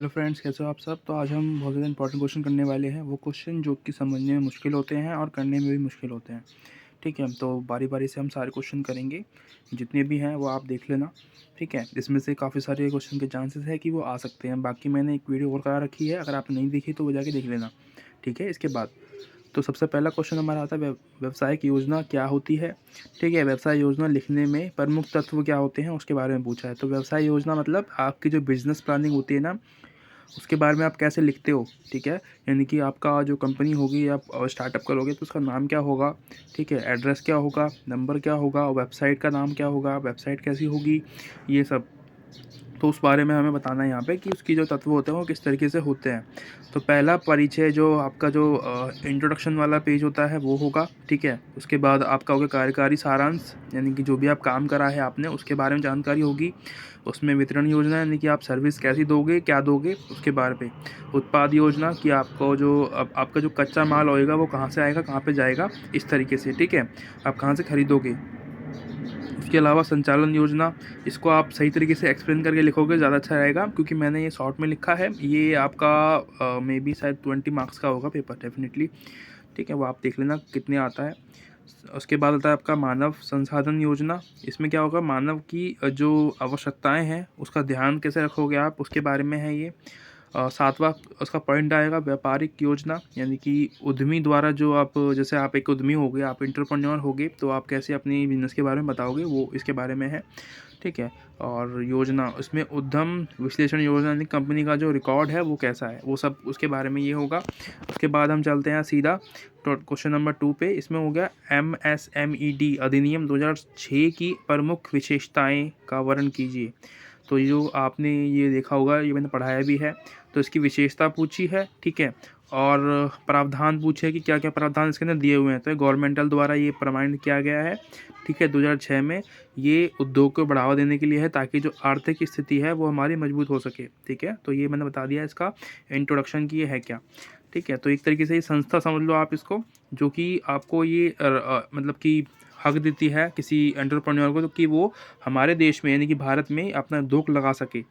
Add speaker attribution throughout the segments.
Speaker 1: Hello friends, कैसे हो आप सब। तो आज हम बहुत ज़्यादा इंपॉर्टेंट क्वेश्चन करने वाले हैं। वो क्वेश्चन जो कि समझने में मुश्किल होते हैं और करने में भी मुश्किल होते हैं। ठीक है, तो बारी बारी से हम सारे क्वेश्चन करेंगे। जितने भी हैं वो आप देख लेना। ठीक है, इसमें से काफ़ी सारे क्वेश्चन के चांसेस है कि वो आ सकते हैं। बाकी मैंने एक वीडियो और करा रखी है, अगर आपने नहीं देखी तो वो जाके देख लेना। ठीक है, इसके बाद तो सबसे पहला क्वेश्चन हमारा आता है व्यवसायिक योजना क्या होती है। ठीक है, व्यवसाय योजना लिखने में प्रमुख तत्व क्या होते हैं उसके बारे में पूछा है। तो व्यवसाय योजना मतलब आपकी जो बिजनेस प्लानिंग होती है ना, उसके बारे में आप कैसे लिखते हो। ठीक है, यानी कि आपका जो कंपनी होगी, आप स्टार्टअप करोगे तो उसका नाम क्या होगा। ठीक है, एड्रेस क्या होगा, नंबर क्या होगा, वेबसाइट का नाम क्या होगा, वेबसाइट कैसी होगी, ये सब। तो उस बारे में हमें बताना है यहाँ पे कि उसकी जो तत्व होते हैं वो किस तरीके से होते हैं। तो पहला परिचय, जो आपका जो इंट्रोडक्शन वाला पेज होता है वो होगा। ठीक है, उसके बाद आपका होगा कार्यकारी सारांश, यानी कि जो भी आप काम करा है आपने उसके बारे में जानकारी होगी। उसमें वितरण योजना, यानी कि आप सर्विस कैसी दोगे, क्या दोगे, उसके बारे में। उत्पाद योजना कि आपको जो आपका जो कच्चा माल होएगा वो कहाँ से आएगा, कहाँ पे जाएगा, इस तरीके से। ठीक है, आप कहाँ से खरीदोगे। उसके अलावा संचालन योजना, इसको आप सही तरीके से एक्सप्लेन करके लिखोगे ज़्यादा अच्छा रहेगा, क्योंकि मैंने ये शॉर्ट में लिखा है। ये आपका मे बी शायद 20 मार्क्स का होगा पेपर डेफिनेटली। ठीक है, वो आप देख लेना कितने आता है। उसके बाद आता है आपका मानव संसाधन योजना। इसमें क्या होगा, मानव की जो आवश्यकताएं हैं उसका ध्यान कैसे रखोगे आप, उसके बारे में है ये। सातवां उसका पॉइंट आएगा व्यापारिक योजना, यानी कि उद्यमी द्वारा जो आप, जैसे आप एक उद्यमी हो गए, आप एंटरप्रेन्योर हो गए, तो आप कैसे अपनी बिजनेस के बारे में बताओगे, वो इसके बारे में है। ठीक है, और योजना उसमें उद्यम विश्लेषण योजना, यानी कंपनी का जो रिकॉर्ड है वो कैसा है, वो सब उसके बारे में ये होगा। उसके बाद हम चलते हैं सीधा तो क्वेश्चन नंबर 2 पे। इसमें हो गया MSMED अधिनियम 2006 की प्रमुख विशेषताएं का वर्णन कीजिए। तो ये जो आपने ये देखा होगा, ये मैंने पढ़ाया भी है। तो इसकी विशेषता पूछी है। ठीक है, और प्रावधान पूछे कि क्या क्या प्रावधान इसके अंदर दिए हुए हैं। तो गवर्नमेंटल द्वारा ये प्रमाणित किया गया है। ठीक है, 2006 में। ये उद्योग को बढ़ावा देने के लिए है, ताकि जो आर्थिक स्थिति है वो हमारी मजबूत हो सके। ठीक है, तो ये मैंने बता दिया इसका इंट्रोडक्शन की ये है क्या। ठीक है, तो एक तरीके से ये संस्था समझ लो आप इसको, जो कि आपको ये मतलब कि हक देती है किसी एंटरप्रेन्योर को, तो कि वो हमारे देश में, यानी कि भारत में अपना उद्योग लगा सके।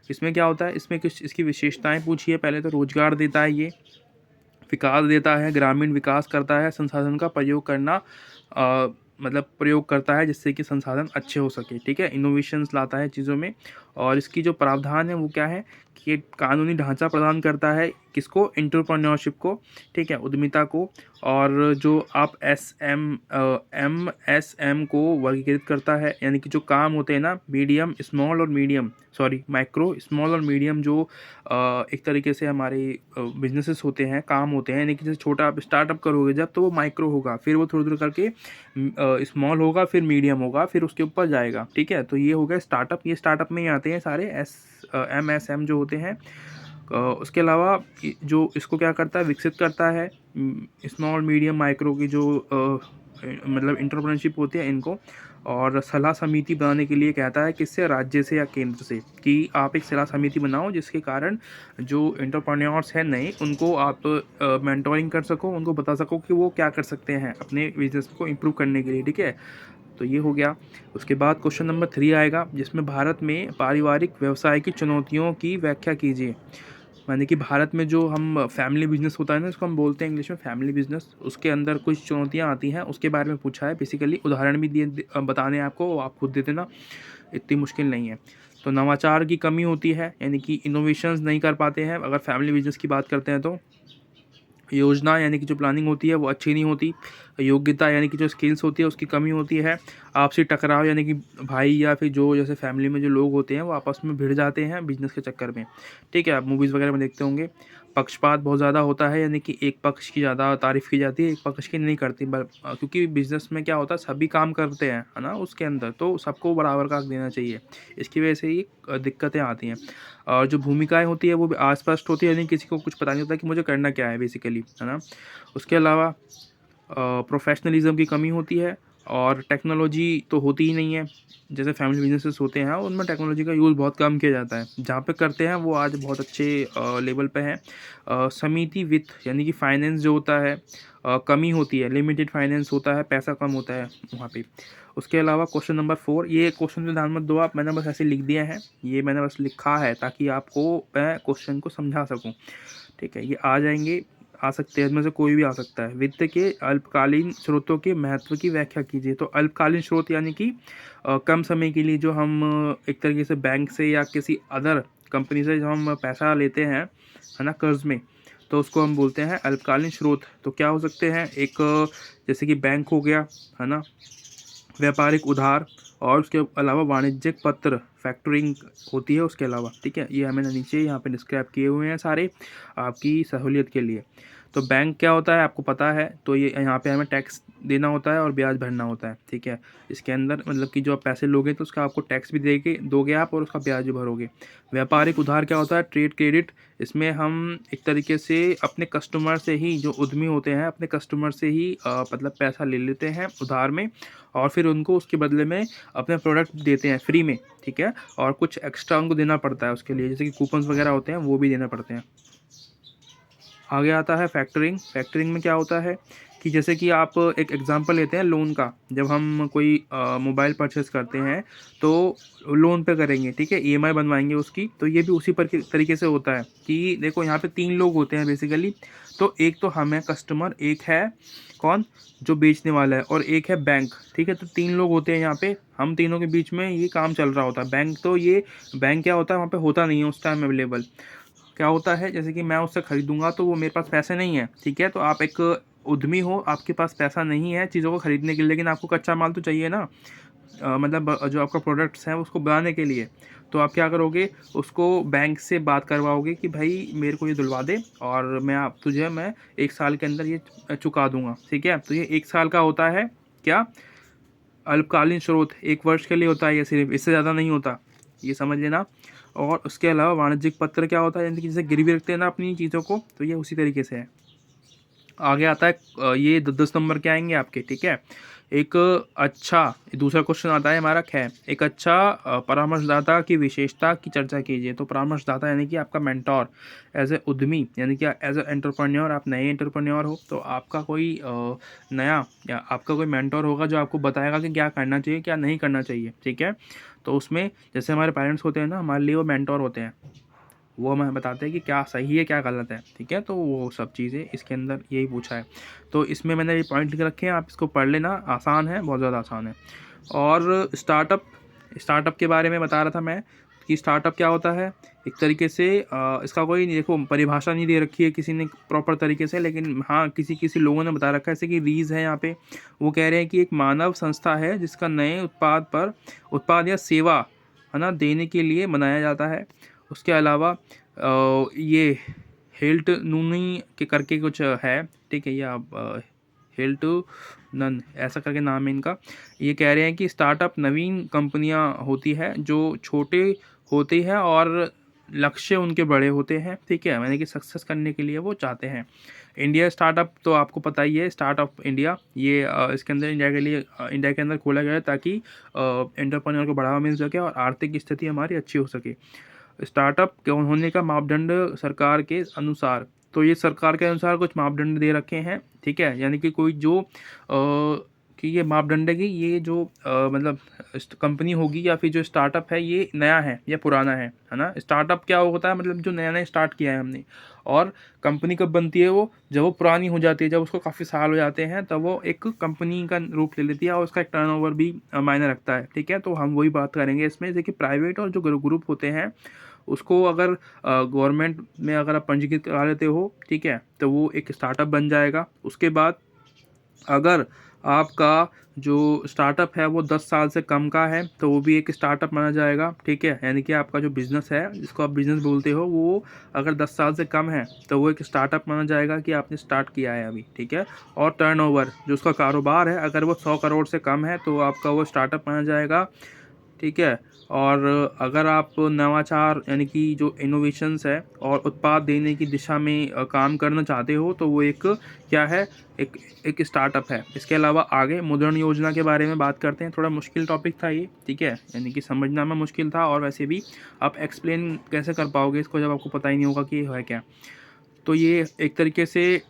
Speaker 1: इसमें क्या होता है, इसमें कुछ इसकी विशेषताएं पूछी है। पहले तो रोजगार देता है ये, विकास देता है, ग्रामीण विकास करता है, संसाधन का प्रयोग करना मतलब प्रयोग करता है जिससे कि संसाधन अच्छे हो सके। ठीक है, इनोवेशंस लाता है चीज़ों में। और इसकी जो प्रावधान है वो क्या है कि ये कानूनी ढांचा प्रदान करता है किसको, एंटरप्रेन्योरशिप को। ठीक है, उद्यमिता को। और जो आप MSM को वर्गीकृत करता है, यानी कि जो काम होते हैं ना, मीडियम स्मॉल और मीडियम, सॉरी माइक्रो स्मॉल और मीडियम, जो एक तरीके से हमारे बिजनेसेस होते हैं, काम होते हैं। यानी कि जैसे छोटा आप स्टार्टअप करोगे जब, तो वो माइक्रो होगा, फिर वो थोड़ा थोड़ा करके स्मॉल होगा, फिर मीडियम होगा, फिर उसके ऊपर जाएगा। ठीक है, तो ये हो गया स्टार्टअप। ये स्टार्टअप में ही आते हैं सारे MSM जो होते हैं। उसके अलावा जो इसको क्या करता है, विकसित करता है स्मॉल मीडियम माइक्रो की जो मतलब इंटरप्रेन्योरशिप होती है इनको। और सलाह समिति बनाने के लिए कहता है, किससे, राज्य से या केंद्र से, कि आप एक सलाह समिति बनाओ जिसके कारण जो एंटरप्रेन्योर्स हैं नए, उनको आप मेंटोरिंग कर सको, उनको बता सको कि वो क्या कर सकते हैं अपने बिजनेस को इम्प्रूव करने के लिए। ठीक है, तो ये हो गया। उसके बाद क्वेश्चन नंबर 3 आएगा, जिसमें भारत में पारिवारिक व्यवसाय की चुनौतियों की व्याख्या कीजिए। माने कि भारत में जो हम फैमिली बिजनेस होता है ना, इसको हम बोलते हैं इंग्लिश में फैमिली बिजनेस, उसके अंदर कुछ चुनौतियां आती हैं, उसके बारे में पूछा है बेसिकली। उदाहरण भी बताने हैं आपको, वो आप खुद दे देना, इतनी मुश्किल नहीं है। तो नवाचार की कमी होती है, यानी कि इनोवेशंस नहीं कर पाते हैं अगर फैमिली बिजनेस की बात करते हैं तो। योजना, यानी कि जो प्लानिंग होती है वो अच्छी नहीं होती। योग्यता, यानी कि जो स्किल्स होती है उसकी कमी होती है। आपसी टकराव, यानी कि भाई या फिर जो जैसे फैमिली में जो लोग होते हैं वो आपस में भिड़ जाते हैं बिजनेस के चक्कर में। ठीक है, आप मूवीज़ वगैरह में देखते होंगे। पक्षपात बहुत ज़्यादा होता है, यानी कि एक पक्ष की ज़्यादा तारीफ़ की जाती है, एक पक्ष की नहीं करती। क्योंकि बिजनेस में क्या होता है, सभी काम करते हैं, है ना, उसके अंदर तो सबको बराबर का हक देना चाहिए। इसकी वजह से ही दिक्कतें आती हैं। और जो भूमिकाएँ होती है वो भी अस्पष्ट होती है, यानी किसी को कुछ पता नहीं होता कि मुझे करना क्या है बेसिकली, है ना। उसके अलावा प्रोफेशनलिज्म की कमी होती है। और टेक्नोलॉजी तो होती ही नहीं है। जैसे फैमिली बिजनेसेस होते हैं उनमें टेक्नोलॉजी का यूज़ बहुत कम किया जाता है, जहाँ पे करते हैं वो आज बहुत अच्छे लेवल पे हैं। समिति वित्त यानी कि फाइनेंस जो होता है कमी होती है, लिमिटेड फाइनेंस होता है, पैसा कम होता है वहाँ पे। उसके अलावा क्वेश्चन नंबर 4, ये क्वेश्चन पे ध्यान मत दो आप, मैंने बस ऐसे लिख दिया है, ये मैंने बस लिखा है ताकि आपको मैं क्वेश्चन को समझा सकूँ। ठीक है, ये आ जाएंगे, आ सकते हैं, इसमें से कोई भी आ सकता है। वित्त के अल्पकालीन स्रोतों के महत्व की व्याख्या कीजिए। तो अल्पकालीन स्रोत यानी कि कम समय के लिए जो हम एक तरीके से बैंक से या किसी अदर कंपनी से जो हम पैसा लेते हैं, है ना, कर्ज में, तो उसको हम बोलते हैं अल्पकालीन स्रोत। तो क्या हो सकते हैं, एक जैसे कि बैंक हो गया, है ना, व्यापारिक उधार, और उसके अलावा वाणिज्यिक पत्र, फैक्टरिंग होती है उसके अलावा। ठीक है, ये हमें नीचे यहाँ पे डिस्क्राइब किए हुए हैं सारे आपकी सहूलियत के लिए। तो बैंक क्या होता है आपको पता है, तो ये यहाँ पे हमें टैक्स देना होता है और ब्याज भरना होता है। ठीक है, इसके अंदर मतलब कि जो आप पैसे लोगे तो उसका आपको टैक्स भी देके दोगे आप और उसका ब्याज भी भरोगे। व्यापारिक उधार क्या होता है, ट्रेड क्रेडिट, इसमें हम एक तरीके से अपने कस्टमर से ही, जो उद्यमी होते हैं अपने कस्टमर से ही मतलब पैसा ले लेते हैं उधार में, और फिर उनको उसके बदले में अपने प्रोडक्ट देते हैं फ्री में। ठीक है, और कुछ एक्स्ट्रा उनको देना पड़ता है उसके लिए, जैसे कि कूपन्स वगैरह होते हैं वो भी देना पड़ते हैं। आगे आता है फैक्टरिंग। फैक्टरिंग में क्या होता है कि जैसे कि आप एक एग्जांपल लेते हैं लोन का, जब हम कोई मोबाइल परचेस करते हैं तो लोन पे करेंगे, ठीक है, ईएमआई बनवाएंगे उसकी, तो ये भी उसी पर तरीके से होता है कि देखो यहाँ पे 3 लोग होते हैं बेसिकली। तो एक तो हम है कस्टमर, एक है कौन, जो बेचने वाला है, और एक है बैंक। ठीक है, तो 3 लोग होते हैं यहाँ पे, हम तीनों के बीच में ये काम चल रहा होता है। बैंक तो ये बैंक क्या होता है वहाँ पे होता नहीं है उस टाइम अवेलेबल। क्या होता है, जैसे कि मैं उससे ख़रीदूँगा तो वो मेरे पास पैसे नहीं है। ठीक है, तो आप एक उद्यमी हो, आपके पास पैसा नहीं है चीज़ों को ख़रीदने के लिए, लेकिन आपको कच्चा माल तो चाहिए ना, मतलब जो आपका प्रोडक्ट्स हैं उसको बनाने के लिए। तो आप क्या करोगे, उसको बैंक से बात करवाओगे कि भाई मेरे को ये दिलवा दे और मैं 1 साल के अंदर ये चुका दूँगा। ठीक है, तो ये 1 साल का होता है क्या, अल्पकालीन स्रोत, 1 वर्ष के लिए होता है ये सिर्फ, इससे ज़्यादा नहीं होता, ये समझ लेना। और उसके अलावा वाणिज्यिक पत्र क्या होता है, यानी कि जैसे गिरवी रखते हैं ना अपनी चीज़ों को, तो ये उसी तरीके से है। आगे आता है ये 10 नंबर के आएंगे आपके। ठीक है, एक अच्छा, दूसरा क्वेश्चन आता है हमारा ख, एक अच्छा परामर्शदाता की विशेषता की चर्चा कीजिए। तो परामर्शदाता यानी कि आपका मेंटोर, एज ए उद्यमी यानी कि एज ए एंटरप्रेन्योर, आप नए एंटरप्रेन्योर हो तो आपका कोई नया या आपका कोई मेंटोर होगा जो आपको बताएगा कि क्या करना चाहिए क्या नहीं करना चाहिए। ठीक है, तो उसमें जैसे हमारे पेरेंट्स होते हैं ना, हमारे लिए वो मेंटोर होते हैं, वो हमें बताते हैं कि क्या सही है क्या गलत है। ठीक है, तो वो सब चीज़ें इसके अंदर यही पूछा है। तो इसमें मैंने ये पॉइंट लिख रखे हैं, आप इसको पढ़ लेना, आसान है, बहुत ज़्यादा आसान है। और स्टार्टअप के बारे में बता रहा था मैं कि स्टार्टअप क्या होता है, एक तरीके से इसका कोई देखो परिभाषा नहीं दे रखी है किसी ने प्रॉपर तरीके से, लेकिन हाँ किसी किसी लोगों ने बता रखा है, जैसे कि रीज है यहाँ पे, वो कह रहे हैं कि एक मानव संस्था है जिसका नए उत्पाद या सेवा, है ना, देने के लिए बनाया जाता है। उसके अलावा ये हेल्ट नूनी के करके कुछ है। ठीक है, ये आप हेल्ट नन ऐसा करके नाम है इनका। ये कह रहे हैं कि स्टार्टअप नवीन कंपनियां होती है जो छोटे होती है और लक्ष्य उनके बड़े होते हैं। ठीक है, यानी कि सक्सेस करने के लिए वो चाहते हैं। इंडिया स्टार्टअप तो आपको पता ही है, स्टार्टअप इंडिया, ये इसके अंदर इंडिया के अंदर खोला गया है ताकि एंटरप्रेन्योर को बढ़ावा मिल सके और आर्थिक स्थिति हमारी अच्छी हो सके। स्टार्टअप के होने का मापदंड सरकार के अनुसार, तो ये सरकार के अनुसार कुछ मापदंड दे रखे हैं। ठीक है, यानी कि कोई जो कि ये मापदंड है कि ये जो मतलब कंपनी होगी या फिर जो स्टार्टअप है ये नया है या पुराना है ना। स्टार्टअप क्या होता है, मतलब जो नया नया स्टार्ट किया है हमने। और कंपनी कब बनती है, वो जब वो पुरानी हो जाती है, जब उसको काफ़ी साल हो जाते हैं तब वो एक कंपनी का रूप ले लेती है और उसका एक टर्नओवर भी मायने रखता है। ठीक है, तो हम वही बात करेंगे इसमें, जैसे कि प्राइवेट और जो ग्रुप होते हैं उसको अगर गवर्नमेंट में अगर आप पंजीकृत करा लेते हो, ठीक है, तो वो एक स्टार्टअप बन जाएगा। उसके बाद अगर आपका जो स्टार्टअप है वो 10 साल से कम का है तो वो भी एक स्टार्टअप माना जाएगा। ठीक है, यानी कि आपका जो बिज़नेस है जिसको आप बिज़नेस बोलते हो वो अगर 10 साल से कम है तो वो एक स्टार्टअप माना जाएगा कि आपने स्टार्ट किया है अभी। ठीक है, और टर्नओवर जो उसका कारोबार है अगर वो 100 करोड़ से कम है तो आपका वो स्टार्टअप माना जाएगा। ठीक है, और अगर आप नवाचार यानी कि जो इनोवेशंस है और उत्पाद देने की दिशा में काम करना चाहते हो तो वो एक क्या है, एक स्टार्टअप है। इसके अलावा आगे मुद्रण योजना के बारे में बात करते हैं। थोड़ा मुश्किल टॉपिक था ये, ठीक है, यानी कि समझना में मुश्किल था और वैसे भी आप एक्सप्लेन कैसे कर पाओगे इसको जब आपको पता ही नहीं होगा कि ये है क्या। तो ये एक तरीके से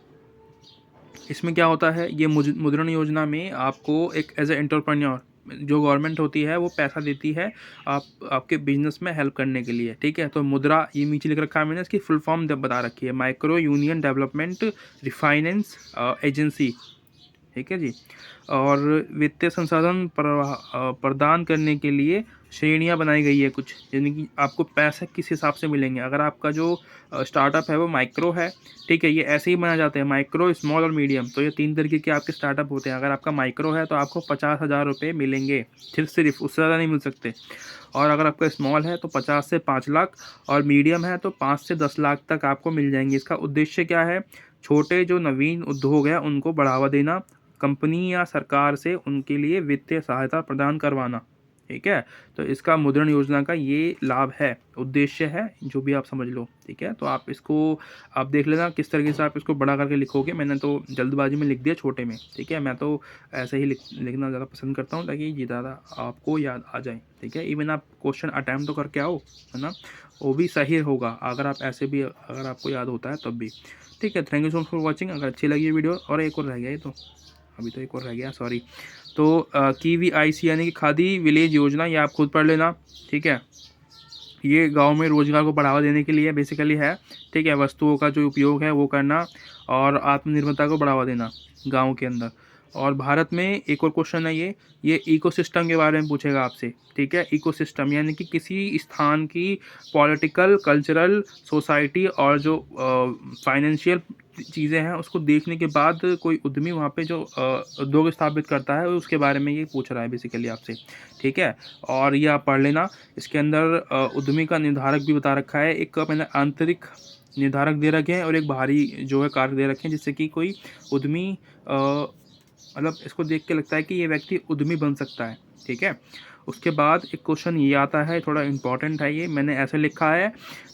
Speaker 1: इसमें क्या होता है, ये मुद्रण योजना में आपको एक एज ए एंटरप्रेन्योर जो गवर्नमेंट होती है वो पैसा देती है आपके बिजनेस में हेल्प करने के लिए, ठीक है। तो मुद्रा ये नीचे लिख रखा है मैंने, इसकी फुल फॉर्म बता रखी है, micro union development refinance agency, ठीक है जी। और वित्तीय संसाधन प्रदान करने के लिए श्रेणियां बनाई गई है कुछ, यानी कि आपको पैसे किस हिसाब से मिलेंगे। अगर आपका जो स्टार्टअप है वो माइक्रो है, ठीक है, ये ऐसे ही बनाए जाते हैं माइक्रो, स्मॉल और मीडियम। तो ये 3 तरीके के आपके स्टार्टअप होते हैं। अगर आपका माइक्रो है तो आपको 50,000 रुपये मिलेंगे, सिर्फ उससे ज़्यादा नहीं मिल सकते। और अगर आपका स्मॉल है तो 50 से 5 लाख, और मीडियम है तो 5 से 10 लाख तक आपको मिल जाएंगे। इसका उद्देश्य क्या है, छोटे जो नवीन उद्योग है उनको बढ़ावा देना, कंपनी या सरकार से उनके लिए वित्तीय सहायता प्रदान करवाना, ठीक है। तो इसका मुद्रण योजना का ये लाभ है, उद्देश्य है, जो भी आप समझ लो, ठीक है। तो आप इसको आप देख लेना किस तरीके से आप इसको बड़ा करके लिखोगे। मैंने तो जल्दबाजी में लिख दिया छोटे में, ठीक है। मैं तो ऐसे ही लिखना ज़्यादा पसंद करता हूँ ताकि ये ज़्यादा आपको याद आ जाए, ठीक है। इवन आप क्वेश्चन अटैम्प्ट तो करके आओ, है ना, वो भी सही होगा अगर आप ऐसे भी अगर आपको याद होता है तब भी, ठीक है। Thank you so much for watching. अगर अच्छी लगी वीडियो, और एक और रह गया ये तो, अभी तो एक और रह गया, सॉरी। तो KVIC यानी कि खादी विलेज योजना, ये आप खुद पढ़ लेना, ठीक है। ये गांव में रोजगार को बढ़ावा देने के लिए बेसिकली है, ठीक है। वस्तुओं का जो उपयोग है वो करना और आत्मनिर्भरता को बढ़ावा देना गांव के अंदर। और भारत में एक और क्वेश्चन है ये इकोसिस्टम के बारे में पूछेगा आपसे, ठीक है। इकोसिस्टम यानी कि किसी स्थान की पॉलिटिकल, कल्चरल, सोसाइटी और जो फाइनेंशियल चीज़ें हैं उसको देखने के बाद कोई उद्यमी वहाँ पे जो उद्योग स्थापित करता है उसके बारे में ये पूछ रहा है बेसिकली आपसे, ठीक है। और ये आप पढ़ लेना। इसके अंदर उद्यमी का निर्धारक भी बता रखा है, एक मैंने आंतरिक निर्धारक दे रखे हैं और एक बाहरी जो है कारक दे रखे हैं, जिससे कि कोई उद्यमी मतलब इसको देख के लगता है कि ये व्यक्ति उद्यमी बन सकता है, ठीक है। उसके बाद एक क्वेश्चन ये आता है, थोड़ा इंपॉर्टेंट है, ये मैंने ऐसे लिखा है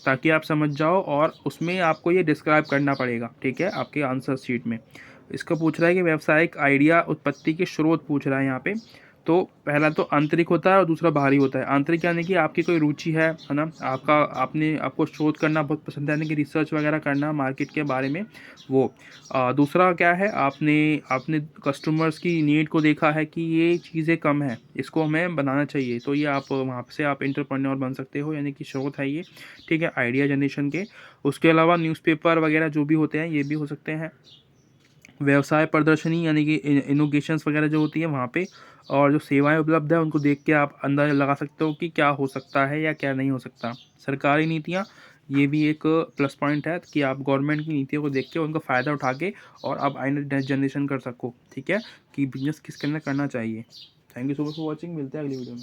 Speaker 1: ताकि आप समझ जाओ, और उसमें आपको ये डिस्क्राइब करना पड़ेगा, ठीक है, आपके आंसर शीट में। इसका पूछ रहा है कि व्यावसायिक आइडिया उत्पत्ति के स्रोत पूछ रहा है यहाँ पे। तो पहला तो आंतरिक होता है और दूसरा बाहरी होता है। आंतरिक यानी कि आपकी कोई रुचि है ना, आपको शोध करना बहुत पसंद है, यानी कि रिसर्च वगैरह करना मार्केट के बारे में, वो। दूसरा क्या है, आपने कस्टमर्स की नीड को देखा है कि ये चीज़ें कम है, इसको हमें बनाना चाहिए, तो ये आप वहाँ से आप एंटरप्रेन्योर बन सकते हो, यानी कि स्रोत है ये, ठीक है, आइडिया जनरेशन के। उसके अलावा न्यूज़पेपर वगैरह जो भी होते हैं ये भी हो सकते हैं। व्यवसाय प्रदर्शनी यानी कि इनोवेशंस वगैरह जो होती है वहाँ पे, और जो सेवाएं उपलब्ध है उनको देख के आप अंदाजा लगा सकते हो कि क्या हो सकता है या क्या नहीं हो सकता। सरकारी नीतियाँ, ये भी एक प्लस पॉइंट है कि आप गवर्नमेंट की नीतियों को देख के उनका फ़ायदा उठा के और आप आइंदा जनरेशन कर सको, ठीक है, कि बिजनेस किसके अंदर करना चाहिए। Thank you so much for watching, मिलते हैं अगली वीडियो में।